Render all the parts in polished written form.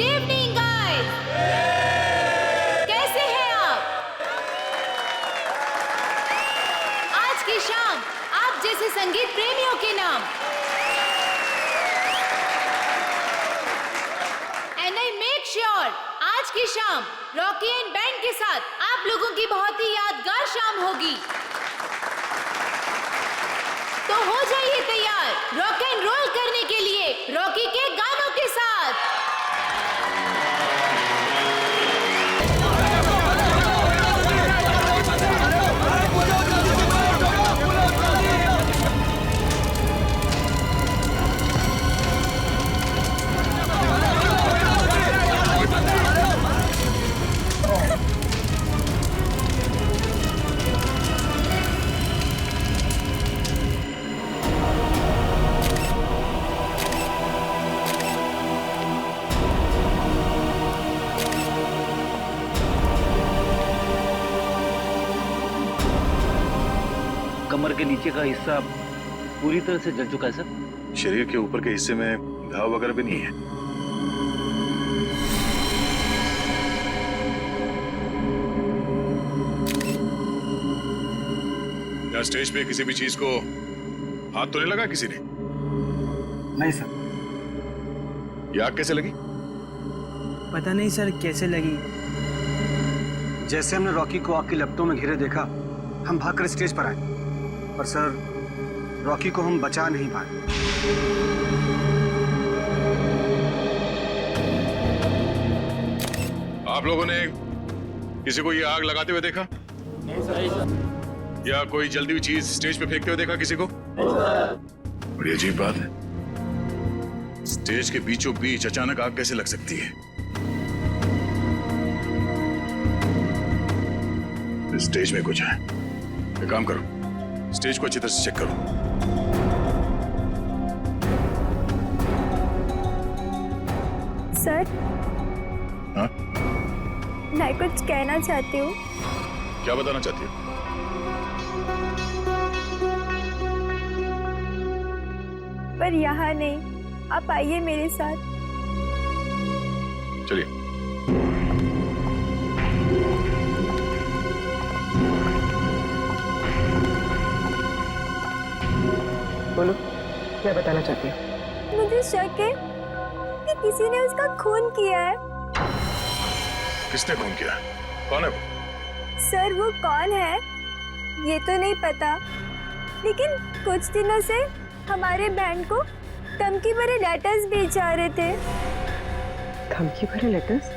Evening guys, कैसे हैं आप? आज की शाम आप जैसे संगीत प्रेमियों के नाम एंड आई मेक श्योर आज की शाम रॉकी एंड बैंड के साथ आप लोगों की बहुत ही यादगार शाम होगी। तो हो जाइए तैयार रॉक एंड रोल करने के लिए रॉकी के गानों के साथ। कमर के नीचे का हिस्सा पूरी तरह से जल चुका है सर। शरीर के ऊपर के हिस्से में घाव वगैरह भी नहीं है। क्या स्टेज पे किसी भी चीज को हाथ तो नहीं लगा किसी ने? नहीं सर। ये आग कैसे लगी? पता नहीं सर कैसे लगी। जैसे हमने रॉकी को आग की लपटों में घिरे देखा, हम भागकर स्टेज पर आए, पर सर रॉकी को हम बचा नहीं पाए। आप लोगों ने किसी को ये आग लगाते हुए देखा? नहीं सर। या कोई जल्दी हुई चीज स्टेज पे फेंकते हुए देखा किसी को? बड़ी अजीब बात है, स्टेज के बीचों बीच अचानक आग कैसे लग सकती है? इस स्टेज में कुछ है। एक काम करो, स्टेज को अच्छी तरह से चेक करो। सर, हाँ? मैं कुछ कहना चाहती हूँ। क्या बताना चाहती हो? पर यहाँ नहीं, आप आइए मेरे साथ। चलिए। बोलो, क्या बताना चाहती हो? मुझे शक है कि किसी ने उसका खून किया है। किसने खून किया? कौन है वो? सर वो कौन है ये तो नहीं पता, लेकिन कुछ दिनों से हमारे बैंड को धमकी भरे लेटर्स भेज जा रहे थे। धमकी भरे लेटर्स?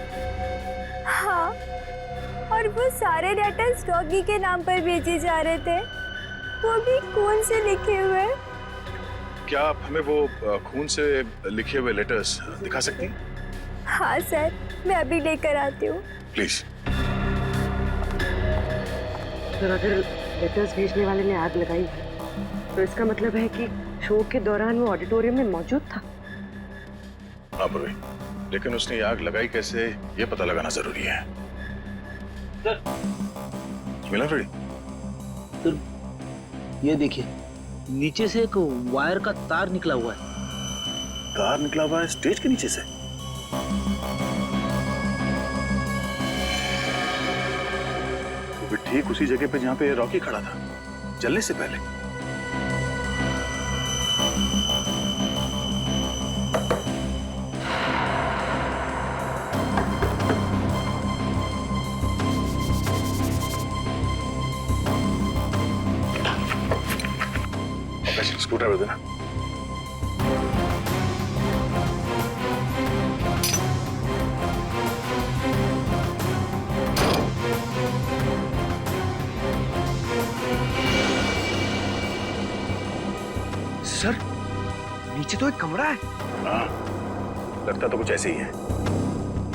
हाँ, और वो सारे लेटर्स रॉकी के नाम पर भेजे जा रहे थे, वो भी खून से लिखे हुए। क्या आप हमें वो खून से लिखे हुए लेटर्स दिखा सकती हैं? हाँ सर, मैं अभी लेकर आती हूँ। प्लीज। सर, अगर लेटर्स भेजने वाले ने आग लगाई है तो इसका मतलब है कि शो के दौरान वो ऑडिटोरियम में मौजूद था। हाँ पूर्वी, लेकिन उसने आग लगाई कैसे ये पता लगाना जरूरी है। सर, मिला रेडी? सर ये देखिए, नीचे से एक वायर का तार निकला हुआ है। तार निकला हुआ है स्टेज के नीचे से? वो भी ठीक उसी जगह पे जहां पे रॉकी खड़ा था जलने से पहले। स्क्रू ड्राइवर देना। सर, नीचे तो एक कमरा है। हाँ, लगता तो कुछ ऐसे ही है।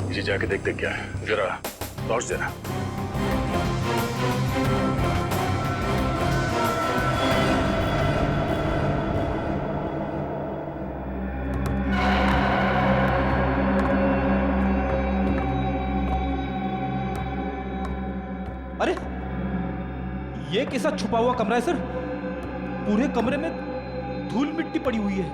नीचे जाके देखते क्या है, जरा टॉर्च देना। अरे ये कैसा छुपा हुआ कमरा है सर? पूरे कमरे में धूल मिट्टी पड़ी हुई है।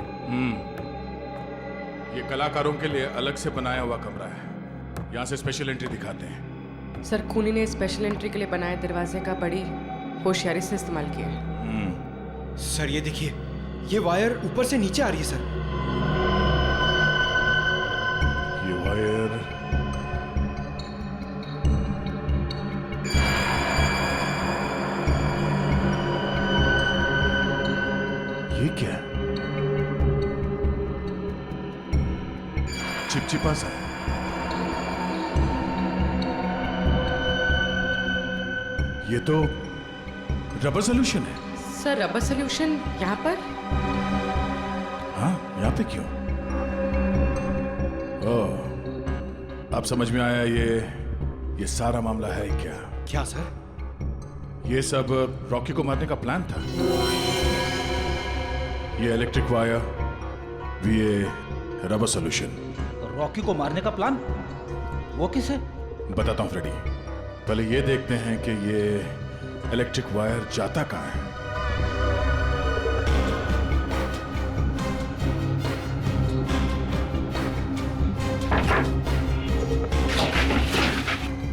ये कलाकारों के लिए अलग से बनाया हुआ कमरा है। यहाँ से स्पेशल एंट्री दिखाते हैं। सर खूनी ने स्पेशल एंट्री के लिए बनाए दरवाजे का बड़ी होशियारी से इस्तेमाल किया है। सर ये देखिए, ये वायर ऊपर से नीचे आ रही है सर। ये वायर ये क्या है? चिपचिपा सा है। ये तो रबर सोल्यूशन है। सर रबर सोल्यूशन यहाँ पर? हाँ, यहाँ पे क्यों? ओह, अब समझ में आया ये सारा मामला है क्या? क्या सर? ये सब रॉकी को मारने का प्लान था। ये इलेक्ट्रिक वायर, ये रबर सोल्यूशन। रॉकी को मारने का प्लान? वो किसे? बताता हूँ फ्रेडी। पहले ये देखते हैं कि ये इलेक्ट्रिक वायर जाता कहाँ है।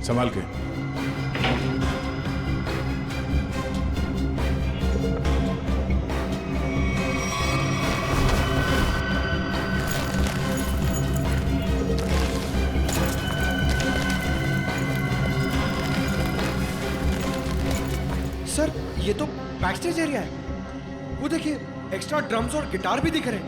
संभाल के। सर ये तो बैक स्टेज एरिया है। वो देखिए, एक्स्ट्रा ड्रम्स और गिटार भी दिख रहे हैं।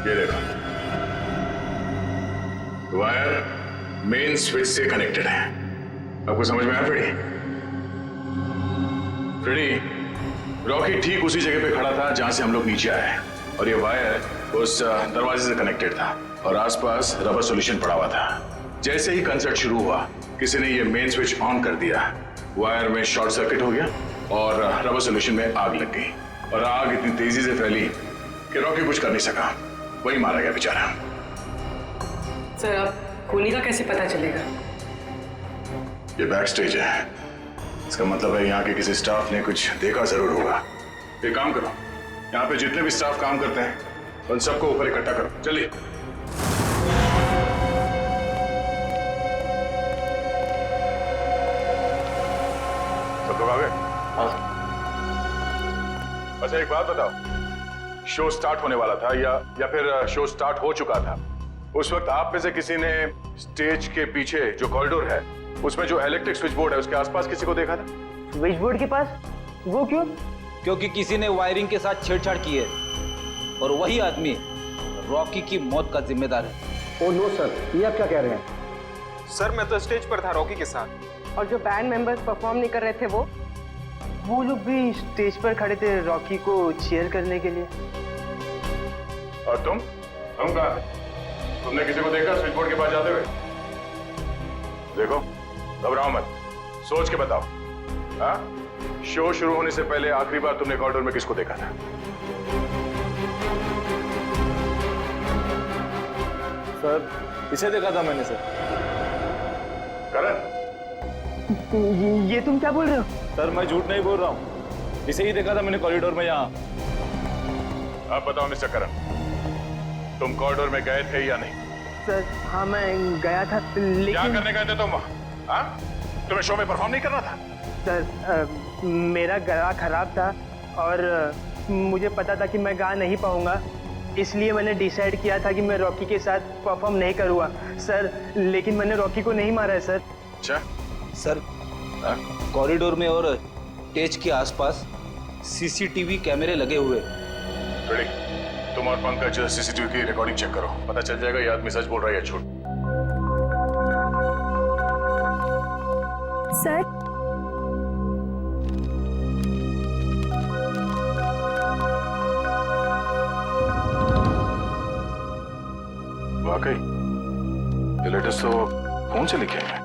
ये देखो, वायर मेन स्विच से कनेक्टेड है। आपको समझ में आया फ्रेडी? फ्रेडी, रॉकी ठीक उसी जगह पे खड़ा था जहां से हम लोग नीचे आए, और ये वायर उस दरवाजे से कनेक्टेड था और आसपास रबर सॉल्यूशन पड़ा हुआ था। जैसे ही कंसर्ट शुरू हुआ, किसी ने ये मेन स्विच ऑन कर दिया, वायर में शॉर्ट सर्किट हो गया और रबर सॉल्यूशन में आग लग गई, और आग इतनी तेजी से फैली कि रॉकी कुछ कर नहीं सका, वही मारा गया बेचारा। सर अब खूनी का कैसे पता चलेगा? ये बैक स्टेज है, इसका मतलब है यहाँ के किसी स्टाफ ने कुछ देखा जरूर होगा। एक काम करो, यहाँ पे जितने भी स्टाफ काम करते हैं उन सबको ऊपर इकट्ठा करो, चलिए। सब लोग आ गए? हाँ। अच्छा एक बात बताओ, शो स्टार्ट होने वाला था या फिर शो स्टार्ट हो चुका था? उस वक्त आप में से किसी ने स्टेज के पीछे जो कॉरिडोर है उसमें जो इलेक्ट्रिक स्विच बोर्ड है उसके आसपास किसी को देखा था? स्विच बोर्ड के पास? वो क्यों? क्योंकि किसी ने वायरिंग के साथ छेड़छाड़ की है और वही आदमी रॉकी की मौत का जिम्मेदार है। ओ नो सर, ये आप क्या कह रहे हैं? सर मैं तो स्टेज पर था रॉकी के साथ। और जो बैंड मेंबर्स परफॉर्म नहीं कर रहे थे वो लोग भी स्टेज पर खड़े थे रॉकी को चीयर करने के लिए। और तुम कहाँ थे? तुमने किसी को देखा स्विच बोर्ड के पास जाते हुए? देखो, घबराओ मत, सोच के बताओ। हाँ, शो शुरू होने से पहले आखिरी बार तुमने कॉरिडोर में किसको देखा था? सर इसे देखा था मैंने सर। करण, ये तुम क्या बोल रहे हो? सर मैं झूठ नहीं बोल रहा हूँ, इसे ही देखा था मैंने कॉरिडोर में यहाँ। आप बताओ मिस्टर करण, तुम कॉरिडोर में गए थे या नहीं? सर हाँ मैं गया था, लेकिन क्या करने गए थे तुम वहाँ? हाँ? तुम्हें शो में परफॉर्म नहीं करना था? सर मेरा गला खराब था और मुझे पता था कि मैं गा नहीं पाऊंगा, इसलिए मैंने डिसाइड किया था कि मैं रॉकी के साथ परफॉर्म नहीं करूँगा सर। लेकिन मैंने रॉकी को नहीं मारा है सर। अच्छा सर, कॉरिडोर में और स्टेज के आसपास सीसीटीवी कैमरे लगे हुए। रेडी, तुम और पंकज सीसीटीवी की रिकॉर्डिंग चेक करो, पता चल जाएगा ये आदमी सच बोल रहा है या झूठ। सर वाकई ये लेटर्स तो फोन से लिखे हैं।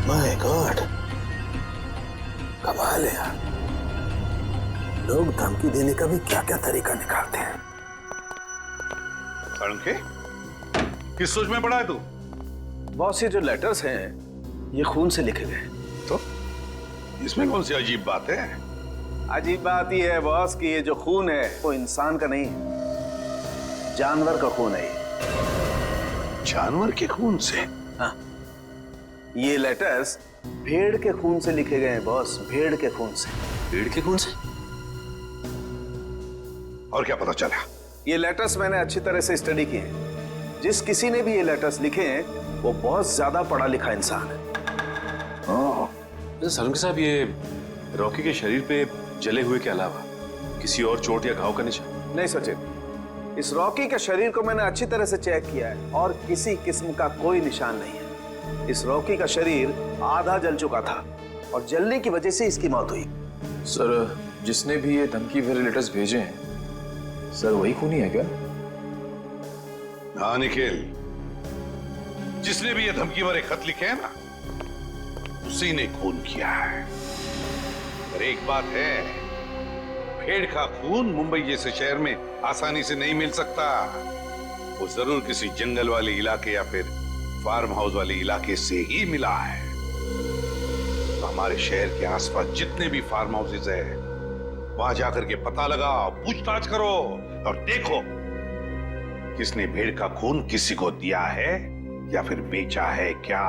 माय गॉड, कमाल है यार। लोग धमकी देने का भी क्या क्या तरीका निकालते हैं। के किस सोच में पड़ा है तू? बॉस, ये जो लेटर्स हैं ये खून से लिखे गए। तो इसमें कौन सी अजीब बात है? अजीब बात यह है बॉस कि ये जो खून है वो इंसान का नहीं है, जानवर का खून है ये। जानवर के खून से? हाँ, ये लेटर्स भेड़ के खून से लिखे गए हैं बॉस, भेड़ के खून से। भेड़ के खून से? और क्या पता चला? ये लेटर्स मैंने अच्छी तरह से स्टडी किए हैं। जिस किसी ने भी ये लेटर्स लिखे हैं वो बहुत ज्यादा पढ़ा लिखा इंसान है। सलून साहब, ये रॉकी के शरीर पे जले हुए के अलावा किसी और चोट या घाव का निशान? नहीं सचिन, इस रॉकी के शरीर को मैंने अच्छी तरह से चेक किया है और किसी किस्म का कोई निशान नहीं है। इस रॉकी का शरीर आधा जल चुका था और जलने की वजह से इसकी मौत हुई। सर, जिसने भी ये धमकी भरे लेटर्स भेजे हैं, सर वही खूनी है क्या? हाँ निखिल, जिसने भी ये धमकी भरे खत लिखे हैं ना, उसी ने खून किया है। पर एक बात है, भेड़ का खून मुंबई जैसे शहर में आसानी से नहीं मिल सकता। वो जरूर किसी जंगल वाले इलाके या फिर फार्म हाउस वाले इलाके से ही मिला है। तो हमारे शहर के आसपास जितने भी फार्म हाउसेज है, वहां जाकर के पता लगाओ, पूछताछ करो और देखो किसने भेड़ का खून किसी को दिया है या फिर बेचा है क्या।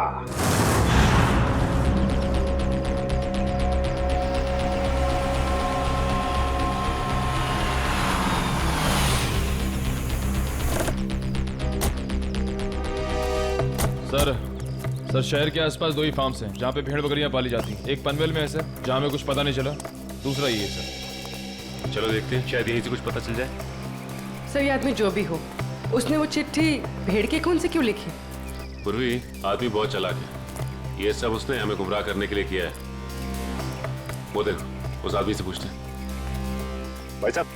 सर, शहर के आसपास 2 ही फार्म्स हैं जहाँ पे भेड़ बकरियां पाली जाती हैं। एक पनवेल में है सर, जहाँ में कुछ पता नहीं चला। दूसरा ये है सर। चलो देखते हैं, शायद यहीं से कुछ पता चल जाए। सर, ये आदमी जो भी हो, उसने वो चिट्ठी भेड़ के खून से क्यों लिखी? पूर्वी, आदमी बहुत चालाक है। ये सब उसने हमें गुमराह करने के लिए किया है। वो देखो, उस आदमी से पूछते हैं। भाई साहब,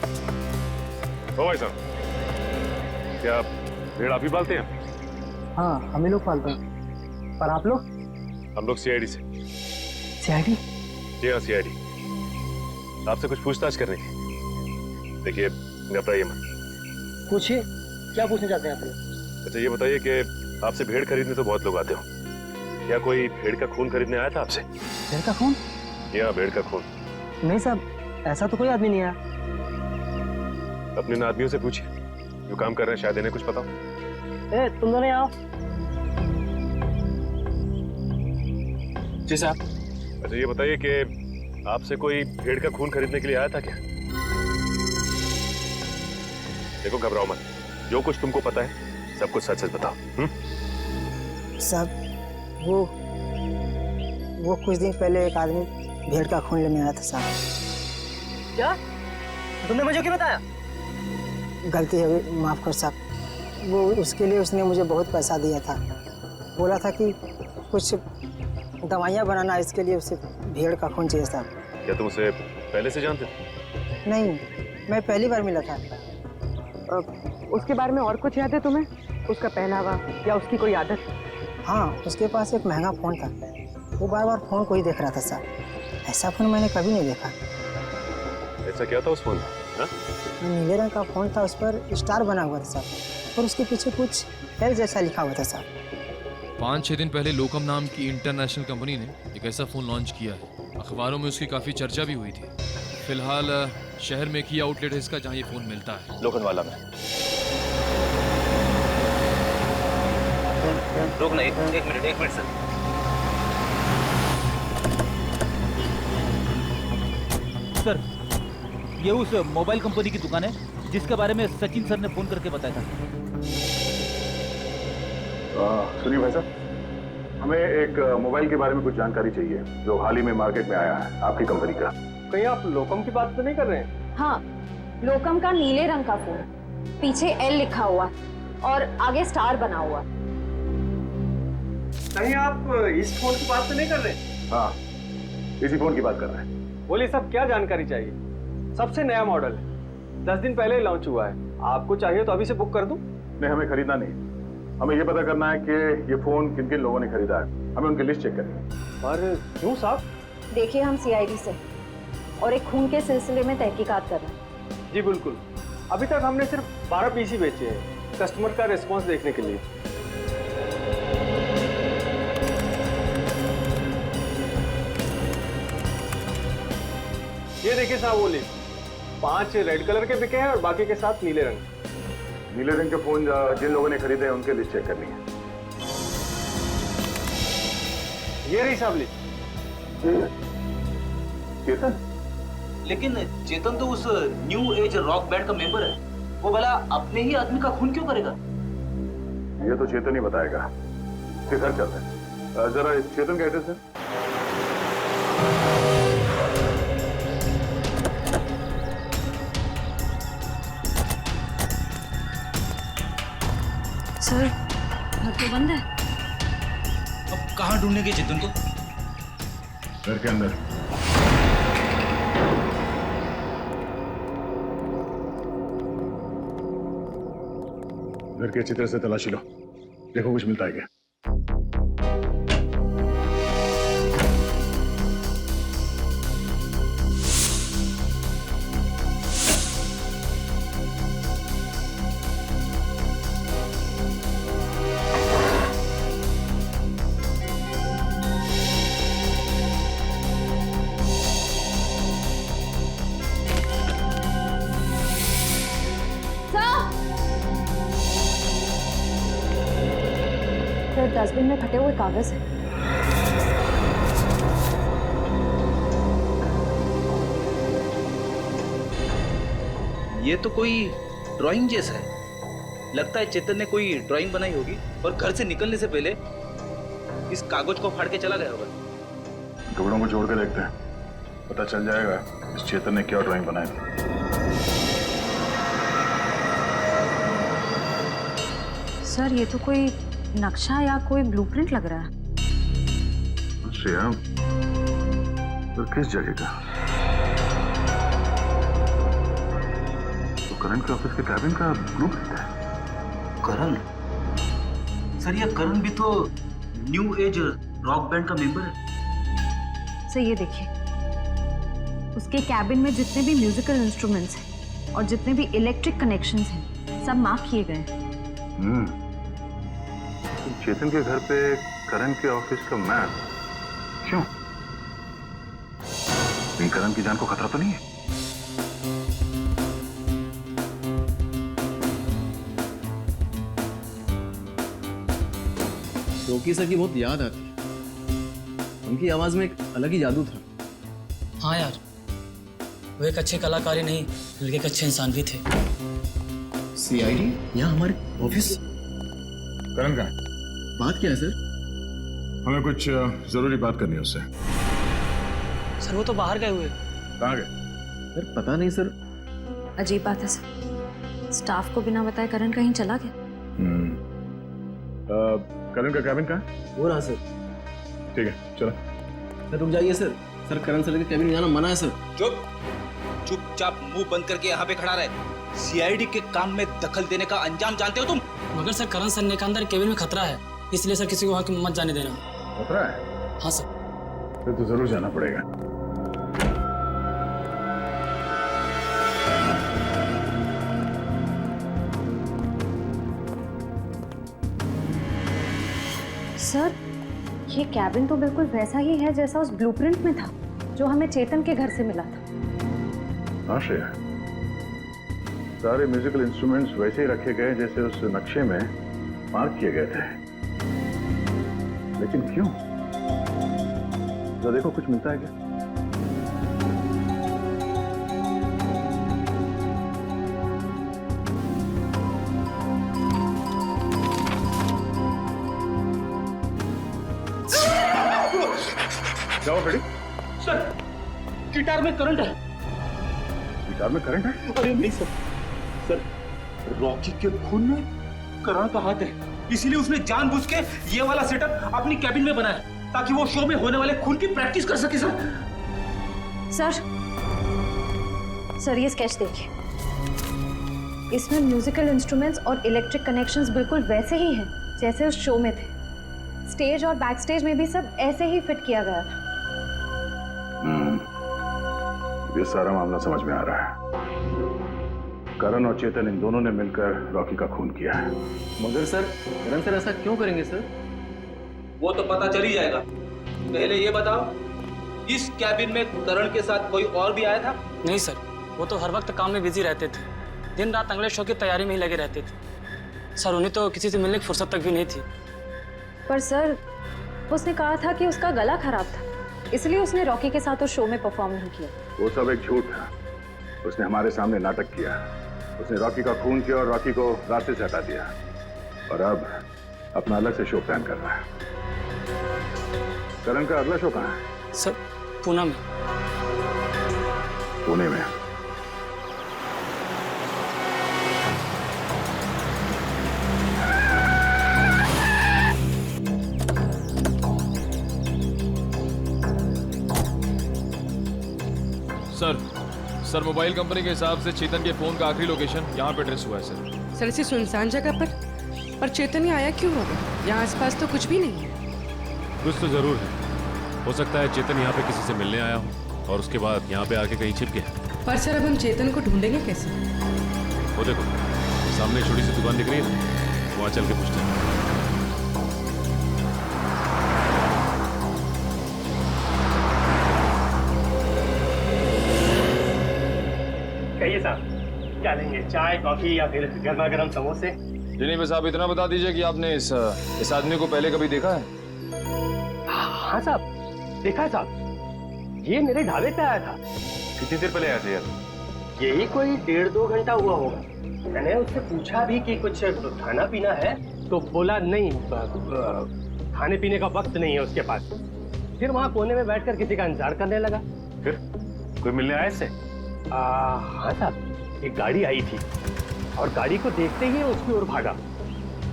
ओ भाई साहब, क्या भेड़ आप ही पालते हैं? हाँ, हम ही लोग पालते हैं। पर आप लोग? हम लोग सीआईडी से। सीआईडी? जी हाँ, सीआईडी। आपसे कुछ पूछताछ करनी थी। देखिए, घबराइए मत। पूछिए, क्या पूछना चाहते हैं आप लोग? अच्छा, ये बताइए कि आपसे भेड़ खरीदने तो बहुत लोग आते हो, क्या कोई भेड़ का खून खरीदने आया था आपसे? भेड़ का खून? जी हाँ, भेड़ का खून। नहीं साहब, ऐसा तो कोई आदमी नहीं आया। अपने इन आदमियों से पूछिए जो काम कर रहे हैं, शायद इन्हें कुछ पता हो। तुम दोनों आओ। जी साहब। अच्छा, ये बताइए कि आपसे कोई भेड़ का खून खरीदने के लिए आया था क्या? देखो, घबराओ मत, जो कुछ तुमको पता है सब कुछ सच सच बताओ। साहब, वो कुछ दिन पहले एक आदमी भेड़ का खून लेने आया था साहब। क्या? तुमने मुझे क्यों बताया? गलती है, माफ कर साहब। वो उसके लिए उसने मुझे बहुत पैसा दिया था। बोला था कि कुछ दवाइयाँ बनाना, इसके लिए उसे भेड़ का खून चाहिए साहब। क्या तुम उसे पहले से जानते थे? नहीं, मैं पहली बार मिला था। उसके बारे में और कुछ याद है तुम्हें? उसका पहनावा या उसकी कोई आदत? हाँ, उसके पास एक महंगा फ़ोन था। वो बार बार फ़ोन को ही देख रहा था साहब। ऐसा फ़ोन मैंने कभी नहीं देखा। ऐसा क्या था उस फोन में? नीले रंग का फ़ोन था, उस पर स्टार बना हुआ था साहब, और उसके पीछे कुछ एल जैसा लिखा हुआ था साहब। 5-6 दिन पहले लोकम नाम की इंटरनेशनल कंपनी ने एक ऐसा फ़ोन लॉन्च किया है। अखबारों में उसकी काफ़ी चर्चा भी हुई थी। फिलहाल शहर में एक ही आउटलेट है इसका जहाँ ये फ़ोन मिलता है, लोखंडवाला में। रुकना, एक मिनट सर। सर, ये उस मोबाइल कंपनी की दुकान है जिसके बारे में सचिन सर ने फोन करके बताया था। सुनिए भाई साहब, हमें एक मोबाइल के बारे में कुछ जानकारी चाहिए जो हाल ही में मार्केट में आया है आपकी कंपनी का। कहीं आप लोकम की बात तो नहीं कर रहे हैं? हाँ, लोकम का नीले रंग का फोन, पीछे एल लिखा हुआ और आगे स्टार बना हुआ। कहीं आप इस फोन की बात तो नहीं कर रहे? हाँ, इसी फोन की बात कर रहे हैं। बोलिए साहब, क्या जानकारी चाहिए? सबसे नया मॉडल है, 10 दिन पहले ही लॉन्च हुआ है। आपको चाहिए तो अभी से बुक कर दूं? नहीं, हमें खरीदना नहीं, हमें ये पता करना है कि ये फोन किन किन लोगों ने खरीदा है। हमें उनकी लिस्ट चेक करनी है। पर क्यों साहब? देखिए, हम सीआईडी से और एक खून के सिलसिले में तहकीकात कर रहे हैं। जी बिल्कुल, अभी तक हमने सिर्फ 12 पीस ही बेचे हैं, कस्टमर का रिस्पॉन्स देखने के लिए। ये देखिए साहब, वो लिस्ट 5 रेड कलर के बिके हैं और बाकी के साथ नीले रंग। नीले रंग के फोन जिन लोगों ने खरीदे हैं उनके लिस्ट चेक करनी है। ये रही साहब लिस्ट। चेतन? लेकिन चेतन तो उस न्यू एज रॉक बैंड का मेंबर है, वो भला अपने ही आदमी का खून क्यों करेगा? ये तो चेतन ही बताएगा। फिर घर चलते हैं। जरा इस चेतन का एड्रेस है। सर, घर तो बंद है। अब कहाँ ढूंढेंगे चेतन को? घर के अंदर। घर के अच्छी तरह से तलाशी लो, देखो कुछ मिलता है क्या। डस्टबिन में फटे हुए कागज है। ये तो कोई ड्राइंग जैसा है। लगता है चेतन ने कोई ड्राइंग बनाई होगी और घर से निकलने से पहले इस कागज को फाड़ के चला गया होगा। टुकड़ों को जोड़ के देखते हैं, पता चल जाएगा इस चेतन ने क्या ड्राइंग बनाई थी। सर, ये तो कोई नक्शा या कोई ब्लूप्रिंट लग रहा है। श्रेया, तो किस जगह का? तो करण के ऑफिस के कैबिन का ब्लूप्रिंट है। करण? सर, ये करण भी तो न्यू एज रॉक बैंड का मेंबर है। सर, ये देखिए, उसके कैबिन में जितने भी म्यूजिकल इंस्ट्रूमेंट्स हैं और जितने भी इलेक्ट्रिक कनेक्शंस हैं, सब मार्क किए गए हैं। चेतन के घर पे करण के ऑफिस का मैप क्यों? कहीं करण की जान को खतरा तो नहीं है? रोकी सर की बहुत याद आती है। उनकी आवाज में एक अलग ही जादू था। हाँ यार, वो एक अच्छे कलाकार ही नहीं बल्कि एक अच्छे इंसान भी थे। सीआईडी यहाँ हमारे ऑफिस? करण का बात क्या है सर? हमें कुछ जरूरी बात करनी है उससे। सर, वो तो बाहर गए हुए। कहाँ गए? सर पता नहीं सर। अजीब बात है सर, स्टाफ को बिना बताए करण कहीं चला गया। करण का कैबिन कहाँ है? वो रहा सर। ठीक है, चलो। सर रुक जाइए सर। सर, करण सर के कैबिन में जाना मना है सर। चुप, चुपचाप मुंह बंद करके यहाँ पे खड़ा रहे। सीआईडी के काम में दखल देने का अंजाम जानते हो तुम? मगर सर, करण सर ने कहा अंदर केबिन में खतरा है, इसलिए सर किसी को वहां मत जाने देना। खतरा है? हाँ सर। फिर तो जरूर जाना पड़ेगा। सर, ये कैबिन तो बिल्कुल वैसा ही है जैसा उस ब्लूप्रिंट में था जो हमें चेतन के घर से मिला था। हाँ श्रेया, सारे म्यूजिकल इंस्ट्रूमेंट्स वैसे ही रखे गए जैसे उस नक्शे में मार्क किए गए थे। लेकिन क्यों? जरा देखो कुछ मिलता है क्या? क्या हुआ बेटी? सर गिटार में करंट है। गिटार में करंट है? अरे नहीं सर, सर रॉकी के खून में करण का हाथ है, इसीलिए उसने जानबूझ के ये वाला सेटअप अपनी कैबिन में बनाया ताकि वो शो में होने वाले खून की प्रैक्टिस कर सके। सर ये स्केच देखिए, इसमें म्यूजिकल इंस्ट्रूमेंट्स और इलेक्ट्रिक कनेक्शंस बिल्कुल वैसे ही हैं जैसे उस शो में थे। स्टेज और बैक स्टेज में भी सब ऐसे ही फिट किया गया था। ये सारा मामला समझ में आ रहा है। करण और चेतन इन दोनों ने मिलकर रॉकी का खून किया है। मगर सर करण सर ऐसा क्यों करेंगे सर? वो तो पता चल ही जाएगा। पहले ये बताओ, इस कैबिन में करण के साथ कोई और भी आया था? नहीं सर, वो तो हर वक्त काम में बिजी रहते थे, दिन रात अगले शो की तैयारी में ही लगे रहते थे। सर उन्हें तो किसी से मिलने की फुर्सत तक भी नहीं थी। पर सर उसने कहा था कि उसका गला खराब था, इसलिए उसने रॉकी के साथ उस शो में परफॉर्म नहीं किया। वो सब एक झूठ था। उसने हमारे सामने नाटक किया। उसने रॉकी का खून किया और रॉकी को रास्ते से हटा दिया, और अब अपना अलग से शो प्लान कर रहा है। करण का अगला शो कहाँ है? सर पूना में। पुणे में? सर मोबाइल कंपनी के हिसाब से चेतन के फोन का आखिरी लोकेशन यहाँ पे ट्रेस हुआ है सर। सर इसी सुनसान जगह पर चेतन ही आया क्यों होगा? यहाँ आसपास तो कुछ भी नहीं है। कुछ तो जरूर है। हो सकता है चेतन यहाँ पे किसी से मिलने आया हो और उसके बाद यहाँ पे आके कहीं छिप गया। पर सर अब हम चेतन को ढूंढेंगे कैसे? वो देखो सामने छोटी सी दुकान दिख रही है ना, वहाँ चल के पूछते हैं। कहिए साहब, क्या लेंगे? चाय, कॉफी या फिर गर्मा गर्म समोसे? जिन्हीं में साहब इतना बता दीजिए कि आपने इस आदमी को पहले कभी देखा है? हाँ साहब, देखा है साहब। ये मेरे ढाबे पे आया था। कितनी देर पहले आया था यार? यही कोई 1.5-2 घंटा हुआ होगा। मैंने उससे पूछा भी कि कुछ खाना पीना है, तो बोला नहीं, खाने पीने का वक्त नहीं है उसके पास। फिर वहाँ कोने में बैठकर किसी का इंतजार करने लगा। फिर कोई मिलने आया इससे? हाँ साहब, एक गाड़ी आई थी और गाड़ी को देखते ही उसकी ओर भागा।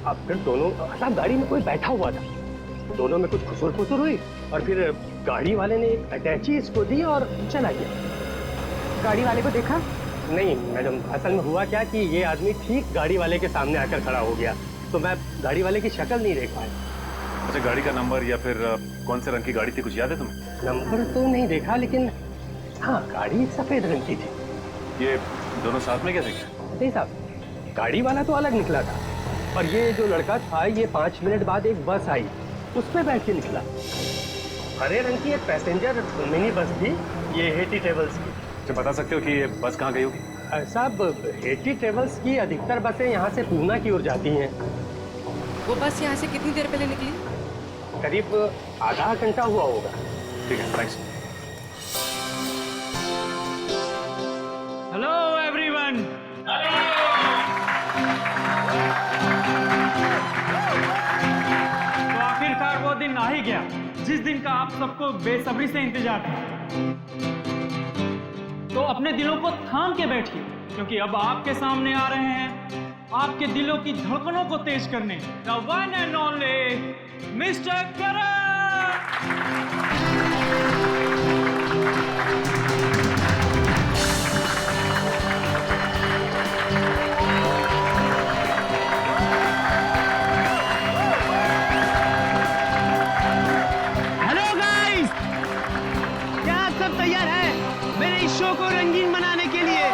अब फिर दोनों, साहब गाड़ी में कोई बैठा हुआ था, दोनों में कुछ खुसुर फुसुर हुई और फिर गाड़ी वाले ने एक अटैची इसको दी और चला गया। गाड़ी वाले को देखा? नहीं मैडम, असल में हुआ क्या कि ये आदमी ठीक गाड़ी वाले के सामने आकर खड़ा हो गया, तो मैं गाड़ी वाले की शक्ल नहीं देख पाया। अच्छा, गाड़ी का नंबर या फिर कौन से रंग की गाड़ी थी, कुछ याद है तुम्हें? नंबर तो नहीं देखा, लेकिन हाँ गाड़ी सफेद रंग की थी। ये दोनों साथ में कैसे गए? नहीं साहब, गाड़ी वाला तो अलग निकला था, और ये जो लड़का था ये 5 मिनट बाद एक बस आई, उस पर बैठ के निकला। हरे रंग की एक पैसेंजर मिनी बस थी, ये हेटी ट्रेवल्स की। अच्छा, बता सकते हो कि ये बस कहाँ गई होगी? साहब हेटी ट्रेवल्स की अधिकतर बसें यहाँ से पूना की ओर जाती हैं। वो बस यहाँ से कितनी देर पहले निकली? करीब आधा घंटा हुआ होगा। ठीक है, थैंक्स। Hello everyone. तो आखिरकार वो दिन आ ही गया जिस दिन का आप सबको बेसब्री से इंतजार था। तो अपने दिलों को थाम के बैठिए, क्योंकि अब आपके सामने आ रहे हैं आपके दिलों की धड़कनों को तेज करने the one and only mister Karan. Hello guys, क्या आप सब तैयार हैं मेरे इस शो को रंगीन बनाने के लिए?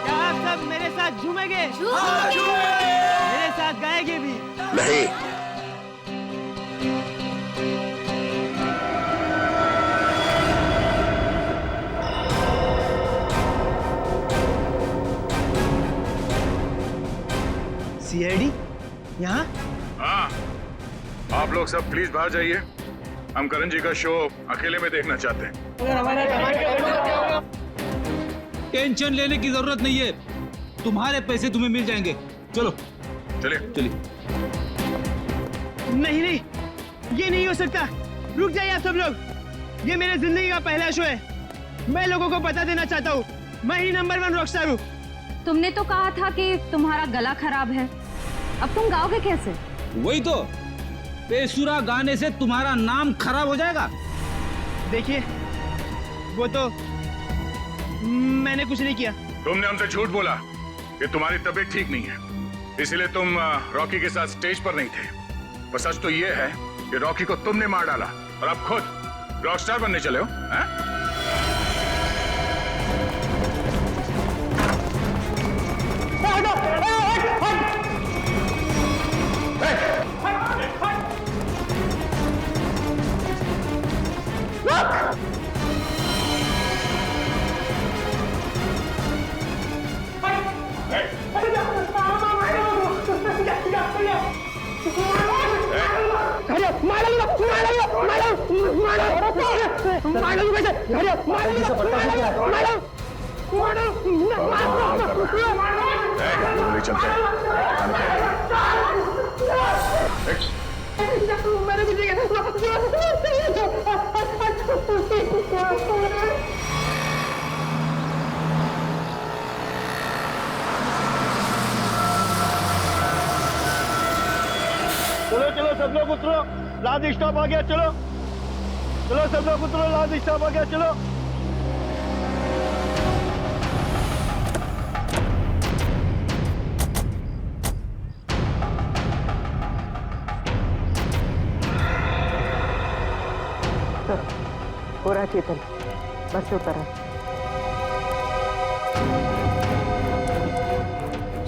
क्या आप सब मेरे साथ झूमेंगे? मेरे साथ गाएंगे भी? नहीं। सीआईडी यहाँ? हाँ, आप लोग सब प्लीज बाहर जाइए। हम करण जी का शो अकेले में देखना चाहते हैं। टेंशन लेने की जरूरत नहीं है, तुम्हारे पैसे तुम्हें मिल जाएंगे। चलो चलिए। चलिए। नहीं नहीं, ये नहीं हो सकता। रुक जाइए आप सब लोग, ये मेरे जिंदगी का पहला शो है। मैं लोगों को बता देना चाहता हूँ, मैं ही नंबर 1 रॉकस्टार हूँ। तुमने तो कहा था कि तुम्हारा गला खराब है, अब तुम गाओगे कैसे? वही तो, बेसुरा गाने से तुम्हारा नाम खराब हो जाएगा। देखिए, वो तो मैंने कुछ नहीं किया। तुमने हमसे झूठ बोला कि तुम्हारी तबीयत ठीक नहीं है, इसलिए तुम रॉकी के साथ स्टेज पर नहीं थे। पर सच तो ये है कि रॉकी को तुमने मार डाला और अब खुद रॉकस्टार बनने चले हो, हैं? चलो चलो सब लोग उतरो, लास्ट स्टॉप आ गया। चलो चलो सब लोग उतरो, लास्ट स्टॉप आ गया। चलो हो रहा चेतन, बस से उतर।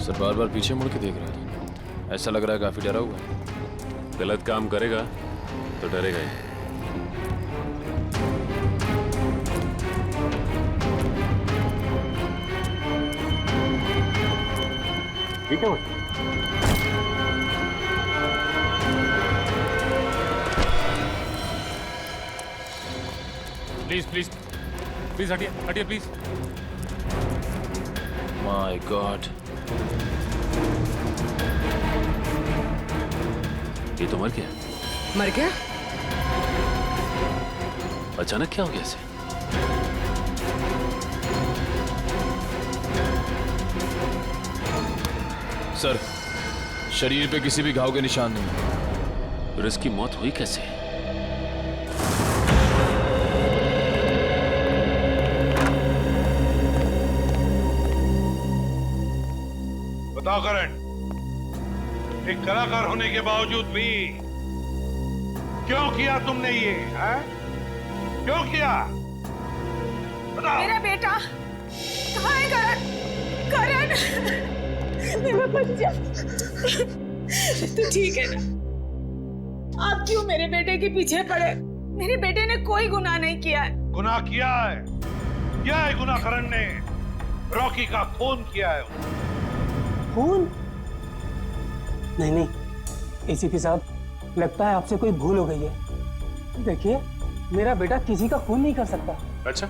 सर बार बार पीछे मुड़ के देख रहा है, ऐसा लग रहा है काफी डरा हुआ है। गलत काम करेगा तो डरेगा ही। ठीक है। प्लीज प्लीज प्लीज हटिए हटिए प्लीज। माय गॉड, ये तो मर गया। मर गया? अचानक क्या हो गया इसे? सर शरीर पे किसी भी घाव के निशान नहीं। फिर इसकी मौत हुई कैसे? बताओ करण, एक कलाकार होने के बावजूद भी क्यों किया तुमने ये? है? क्यों किया? बताओ। मेरा बेटा कहाँ है? करण, करण, मेरा बच्चा, तू ठीक है ना? आप क्यों मेरे बेटे के पीछे पड़े? मेरे बेटे ने कोई गुनाह नहीं किया है। गुनाह किया है गुनाह करण ने। रॉकी का खून किया है। खून? नहीं नहीं एसीपी साहब, लगता है आपसे कोई भूल हो गई है। देखिए, मेरा बेटा किसी का खून नहीं कर सकता। अच्छा,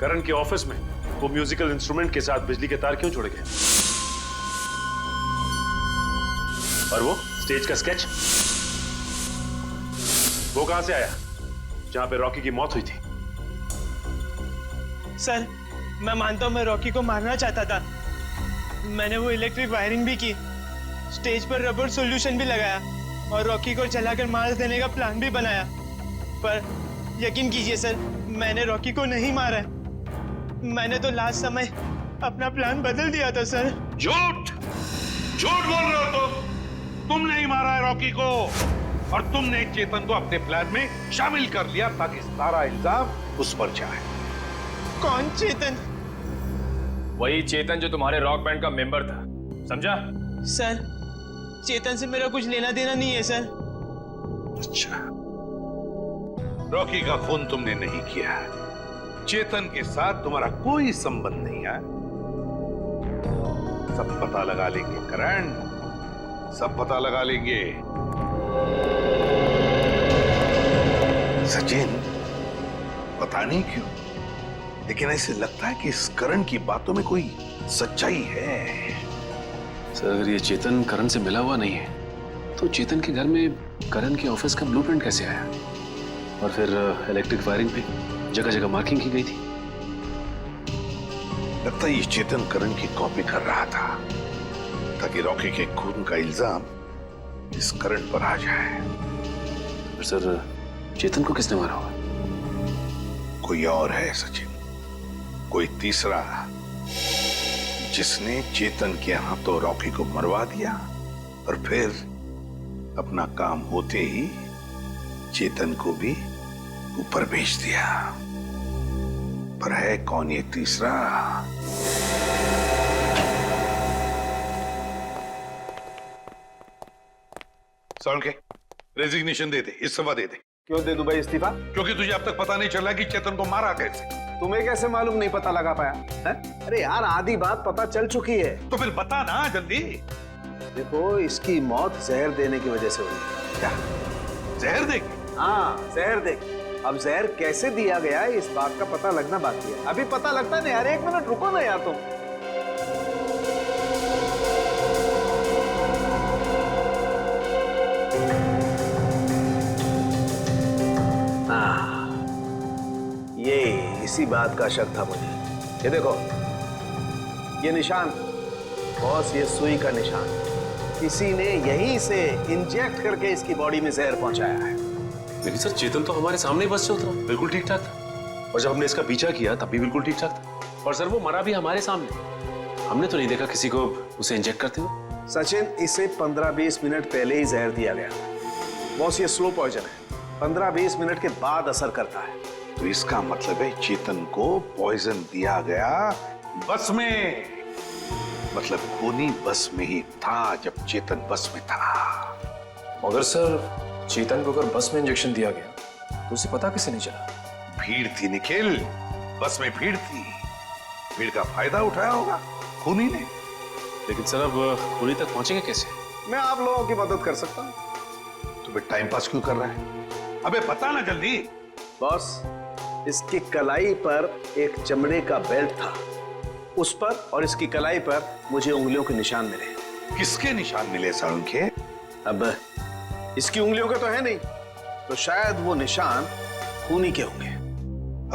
करण के ऑफिस में वो म्यूजिकल इंस्ट्रूमेंट के साथ बिजली के तार क्यों जोड़े गए? और वो स्टेज का स्केच, वो कहां से आया जहां पे रॉकी की मौत हुई थी? सर, मैं मानता हूं मैं रॉकी को मारना चाहता था। मैंने वो इलेक्ट्रिक वायरिंग भी की, स्टेज पर रबर सॉल्यूशन भी लगाया और रॉकी को जलाकर मार देने का प्लान भी बनाया। पर यकीन कीजिए सर, मैंने रॉकी को नहीं मारा है। मैंने तो लास्ट समय अपना प्लान बदल दिया था सर। झूठ झूठ बोल रहे हो तुम नहीं मारा है रॉकी को, और तुमने चेतन को अपने प्लान में शामिल कर लिया ताकि सारा इल्जाम उस पर जाए। कौन चेतन? वही चेतन जो तुम्हारे रॉक बैंड का मेंबर था, समझा? सर, चेतन से मेरा कुछ लेना देना नहीं है सर। अच्छा, रॉकी का खून तुमने नहीं किया, चेतन के साथ तुम्हारा कोई संबंध नहीं है। सब पता लगा लेंगे करण, सब पता लगा लेंगे। सचिन, पता नहीं क्यों लेकिन ऐसे लगता है कि इस करण की बातों में कोई सच्चाई है। सर, अगर ये चेतन करण से मिला हुआ नहीं है तो चेतन के घर में करण के ऑफिस का ब्लूप्रिंट कैसे आया? और फिर इलेक्ट्रिक वायरिंग पे जगह जगह मार्किंग की गई थी। लगता है ये चेतन करण की कॉपी कर रहा था ताकि रॉकी के खून का इल्जाम इस करण पर आ जाए। पर सर, चेतन को किसने मारा होगा? कोई और है सचिन, कोई तीसरा, जिसने चेतन के हाथों रॉकी को मरवा दिया और फिर अपना काम होते ही चेतन को भी ऊपर भेज दिया। पर है कौन ये तीसरा? सॉल्व के रेजिग्नेशन दे दे, इस्तीफा दे दे। क्यों दे दूं भाई इस्तीफा? क्योंकि तुझे अब तक पता नहीं चला कि चेतन को मारा कैसे। तुम्हें कैसे मालूम नहीं पता लगा पाया है? अरे यार, आधी बात पता चल चुकी है। तो फिर बता ना जल्दी। देखो, इसकी मौत जहर देने की वजह से हुई। क्या जहर देगी? हाँ, जहर देगी। अब जहर कैसे दिया गया है इस बात का पता लगना बाकी है। अभी पता लगता नहीं यार, 1 मिनट रुको ना यार तुम। ये इसी बात का शक था मुझे। ये देखो, ये निशान बॉस, ये सुई का निशान किसी ने यहीं से इंजेक्ट करके इसकी बॉडी में जहर पहुंचाया है। लेकिन सर, चेतन तो हमारे सामने ही बस से उतरा, बिल्कुल ठीक ठाक था। और जब हमने इसका पीछा किया तब भी बिल्कुल ठीक ठाक था। और सर, वो मरा भी हमारे सामने, हमने तो नहीं देखा किसी को उसे इंजेक्ट करते हुए। सचिन, इसे 15-20 मिनट पहले ही जहर दिया गया। बॉस, ये स्लो पॉइजन है, 15-20 मिनट के बाद असर करता है। तो इसका मतलब है चेतन को पॉइजन दिया गया बस में। मतलब खूनी बस में ही था जब चेतन बस में था। मगर सर, चेतन को अगर बस में इंजेक्शन दिया गया तो उसे पता कैसे नहीं चला? भीड़ थी निखिल, बस में भीड़ थी। भीड़ का फायदा उठाया होगा खूनी ने। लेकिन सर, अब खूनी तक पहुंचेंगे कैसे? मैं आप लोगों की मदद कर सकता हूं। तो फिर टाइम पास क्यों कर रहा है? अबे बता ना जल्दी। बॉस, इसकी कलाई पर एक चमड़े का बेल्ट था, उस पर और इसकी कलाई पर मुझे उंगलियों के निशान मिले। किसके निशान मिले सर उनके? अब इसकी उंगलियों के तो है नहीं, तो शायद वो निशान खूनी के होंगे।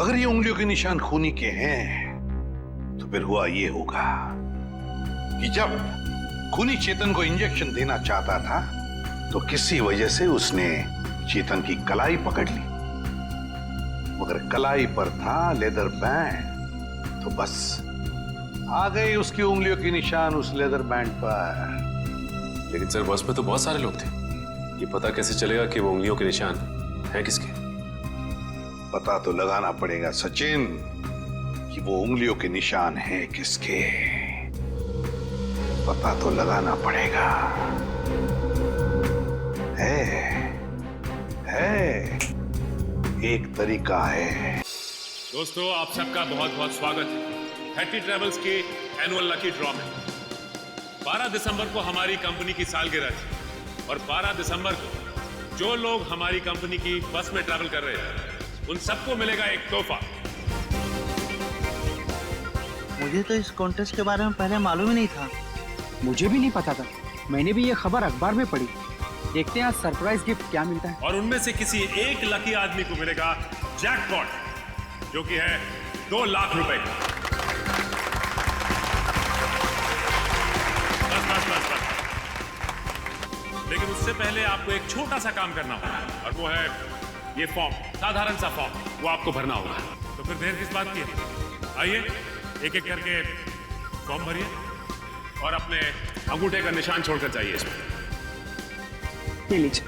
अगर ये उंगलियों के निशान खूनी के हैं तो फिर हुआ ये होगा कि जब खूनी चेतन को इंजेक्शन देना चाहता था तो किसी वजह से उसने चेतन की कलाई पकड़ ली, मगर कलाई पर था लेदर बैंड, तो बस आ गए उसकी उंगलियों के निशान उस लेदर बैंड पर। लेकिन सर, बस में तो बहुत सारे लोग थे, ये पता कैसे चलेगा कि वो उंगलियों के निशान हैं किसके? पता तो लगाना पड़ेगा सचिन कि वो उंगलियों के निशान हैं किसके। पता तो लगाना पड़ेगा। है एक तरीका है। दोस्तों, आप सबका बहुत बहुत स्वागत है हैट्टी ट्रैवल्स के एनुअल लकी ड्रॉ में। 12 दिसंबर को हमारी कंपनी की सालगिरह थी और 12 दिसंबर को जो लोग हमारी कंपनी की बस में ट्रैवल कर रहे हैं उन सबको मिलेगा एक तोहफा। मुझे तो इस कॉन्टेस्ट के बारे में पहले मालूम ही नहीं था। मुझे भी नहीं पता था, मैंने भी ये खबर अखबार में पढ़ी। देखते हैं आज सरप्राइज गिफ्ट क्या मिलता है। और उनमें से किसी एक लकी आदमी को मिलेगा जैकपॉट, जो कि है 2 लाख रुपए का। बस। लेकिन उससे पहले आपको एक छोटा सा काम करना होगा और वो है ये फॉर्म, साधारण सा फॉर्म, वो आपको भरना होगा। तो फिर देर किस बात की है? आइए एक एक करके फॉर्म भरिए और अपने अंगूठे का निशान छोड़कर जाइए इसमें। ये लीजिए।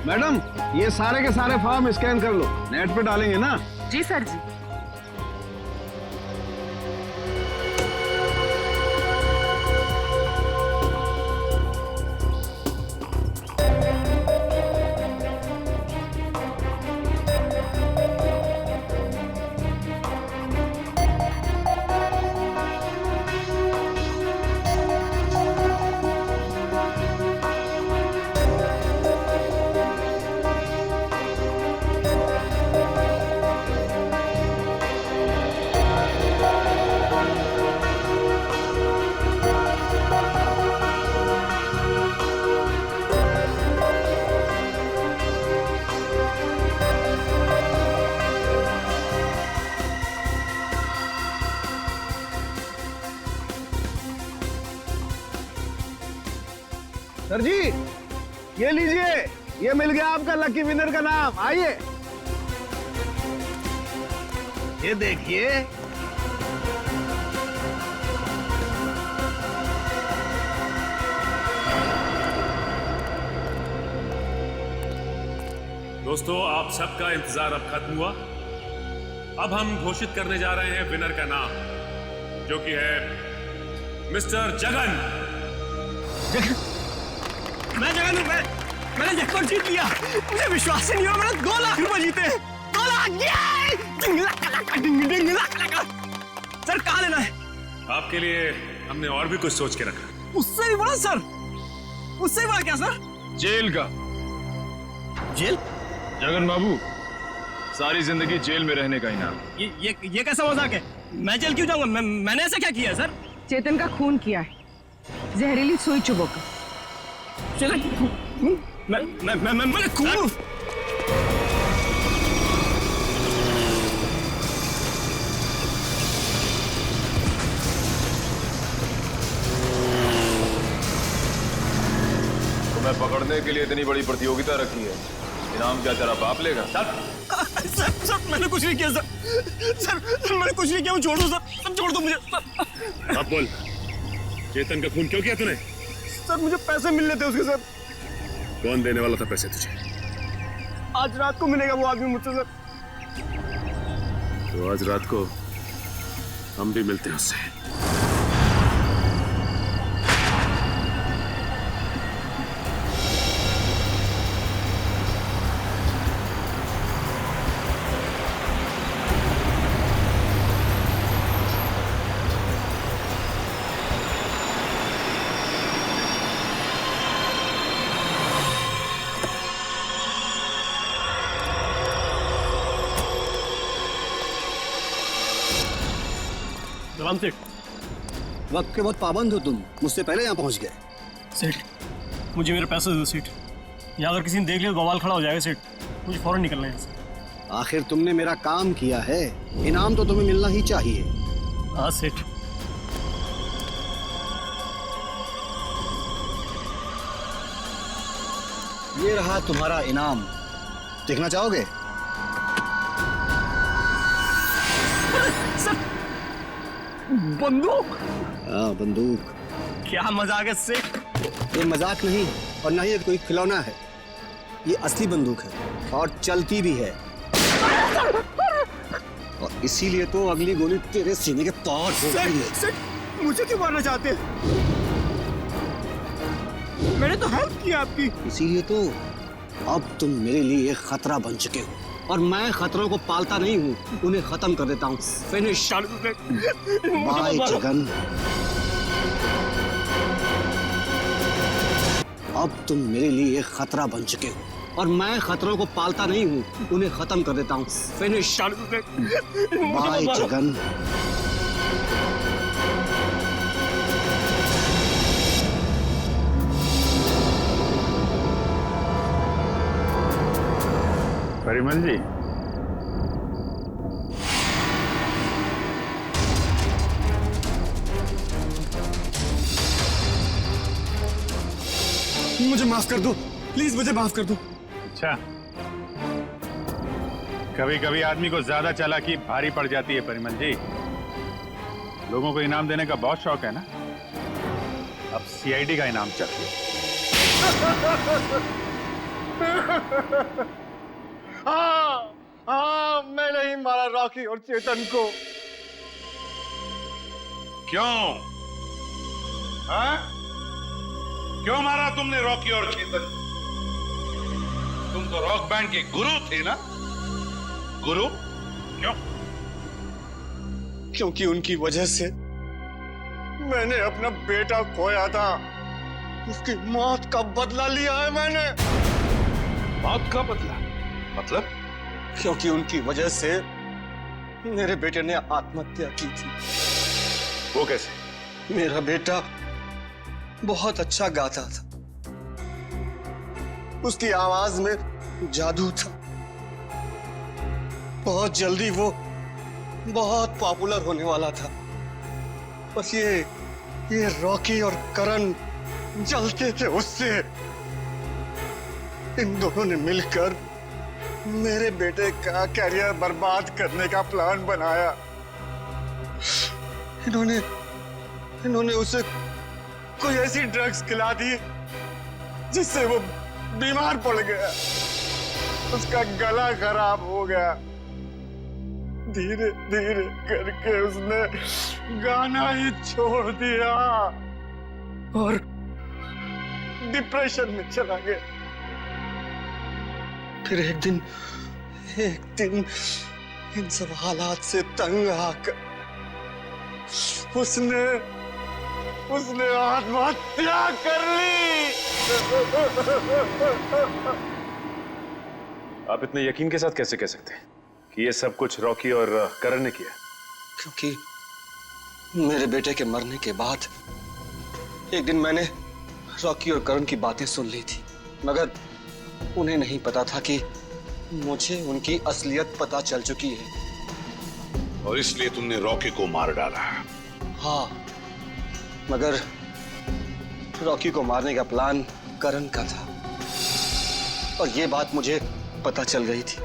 मैडम, ये सारे के सारे फॉर्म स्कैन कर लो, नेट पे डालेंगे ना? जी सर जी। सर जी, ये लीजिए, ये मिल गया आपका लकी विनर का नाम। आइए, ये देखिए। दोस्तों, आप सबका इंतजार अब खत्म हुआ। अब हम घोषित करने जा रहे हैं विनर का नाम, जो कि है मिस्टर जगन। मैं जगन हूं। मैंने जगन जीत लिया। मुझे विश्वास ही नहीं हो रहा। मैंने 2 लाख रुपए जीते। 2 लाख। सर कहाँ लेना है? आपके लिए हमने और भी कुछ सोच के रखा। उससे भी बड़ा सर? उससे भी बड़ा क्या सर? जेल का। जेल? जगन बाबू, सारी जिंदगी जेल में रहने का इनाम। ये कैसा मजाक है? मैं जेल क्यों जाऊंगा? मैंने ऐसा क्या किया है सर? चेतन का खून किया है, जहरीली सुई चुभोकर। चेतन, मैंने खून? तुम्हें पकड़ने के लिए इतनी बड़ी प्रतियोगिता रखी है, इनाम क्या तेरा बाप लेगा? सर मैंने कुछ नहीं किया सर मैंने कुछ नहीं किया। छोड़ दो सर, छोड़ दो मुझे। अब बोल, चेतन का खून क्यों किया तूने? सर मुझे पैसे मिलने थे उसके सर। कौन देने वाला था पैसे तुझे? आज रात को मिलेगा वो आदमी मुझसे सर। तो आज रात को हम भी मिलते हैं उससे। राम सेठ, वक्त के बहुत पाबंद हो तुम, मुझसे पहले यहाँ पहुँच गए। सेठ, मुझे मेरे पैसे दो सेठ। या अगर किसी ने देख लिया तो बवाल खड़ा हो जाएगा सेठ। मुझे फौरन निकलना है यहाँ से। आखिर तुमने मेरा काम किया है, इनाम तो तुम्हें मिलना ही चाहिए। हाँ सेठ। ये रहा तुम्हारा इनाम, देखना चाहोगे? बंदूक? हाँ बंदूक। क्या मजाक है सेठ? ये मजाक नहीं और ना ही ये कोई खिलौना है, ये असली बंदूक है और चलती भी है। और इसीलिए तो अगली गोली तेरे सीने के पार ठोकती है। सेठ, मुझे क्यों मारना चाहते हैं? मैंने तो हेल्प की आपकी। इसीलिए तो अब तुम मेरे लिए एक खतरा बन चुके हो और मैं खतरों को पालता नहीं हूँ, उन्हें खत्म कर देता हूँ। फिनिश। बाय जगन। अब तुम मेरे लिए एक खतरा बन चुके हो और मैं खतरों को पालता नहीं हूँ, उन्हें खत्म कर देता हूँ। फिनिश। बाय जगन। परिमल जी, मुझे माफ कर दो प्लीज, मुझे माफ कर दो। अच्छा, कभी कभी आदमी को ज्यादा चालाकी भारी पड़ जाती है परिमल जी। लोगों को इनाम देने का बहुत शौक है ना, अब सीआईडी का इनाम चाहिए। हाँ, मैंने ही मारा रॉकी और चेतन को। क्यों? हाँ? क्यों मारा तुमने रॉकी और चेतन? तुम तो रॉक बैंड के गुरु थे ना? गुरु? क्यों? क्योंकि उनकी वजह से मैंने अपना बेटा खोया था। उसकी मौत का बदला लिया है मैंने। मौत का बदला? मतलब? क्योंकि उनकी वजह से मेरे बेटे ने आत्महत्या की थी। वो कैसे? मेरा बेटा बहुत अच्छा गाता था, उसकी आवाज में जादू था। बहुत जल्दी वो बहुत पॉपुलर होने वाला था। बस ये रॉकी और करण जलते थे उससे। इन दोनों ने मिलकर मेरे बेटे का कैरियर बर्बाद करने का प्लान बनाया। इन्होंने उसे कोई ऐसी ड्रग्स खिला दी जिससे वो बीमार पड़ गया, उसका गला खराब हो गया। धीरे धीरे करके उसने गाना ही छोड़ दिया और डिप्रेशन में चला गया। फिर एक दिन इन सब हालात से तंग आकर उसने आत्महत्या कर ली। आप इतने यकीन के साथ कैसे कह सकते हैं कि ये सब कुछ रॉकी और करण ने किया? क्योंकि मेरे बेटे के मरने के बाद एक दिन मैंने रॉकी और करण की बातें सुन ली थी, मगर उन्हें नहीं पता था कि मुझे उनकी असलियत पता चल चुकी है। और इसलिए तुमने रॉकी को मार डाला? हाँ, मगर रॉकी को मारने का प्लान करण का था और ये बात मुझे पता चल गई थी।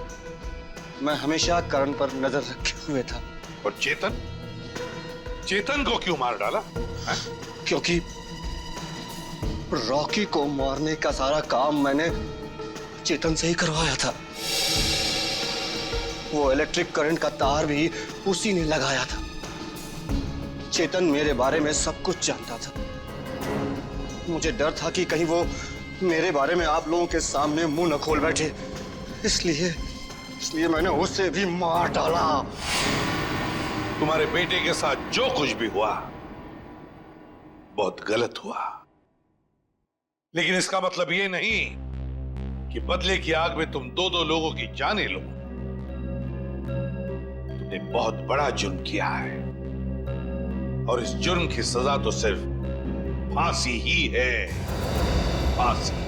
मैं हमेशा करण पर नजर रखे हुए था। और चेतन को क्यों मार डाला? क्योंकि रॉकी को मारने का सारा काम मैंने चेतन से ही करवाया था। वो इलेक्ट्रिक करंट का तार भी उसी ने लगाया था। चेतन मेरे बारे में सब कुछ जानता था। मुझे डर था कि कहीं वो मेरे बारे में आप लोगों के सामने मुंह न खोल बैठे, इसलिए मैंने उसे भी मार डाला। तुम्हारे बेटे के साथ जो कुछ भी हुआ बहुत गलत हुआ, लेकिन इसका मतलब ये नहीं कि बदले की आग में तुम दो लोगों की जानें लो। तुमने बहुत बड़ा जुर्म किया है और इस जुर्म की सजा तो सिर्फ फांसी ही है, फांसी।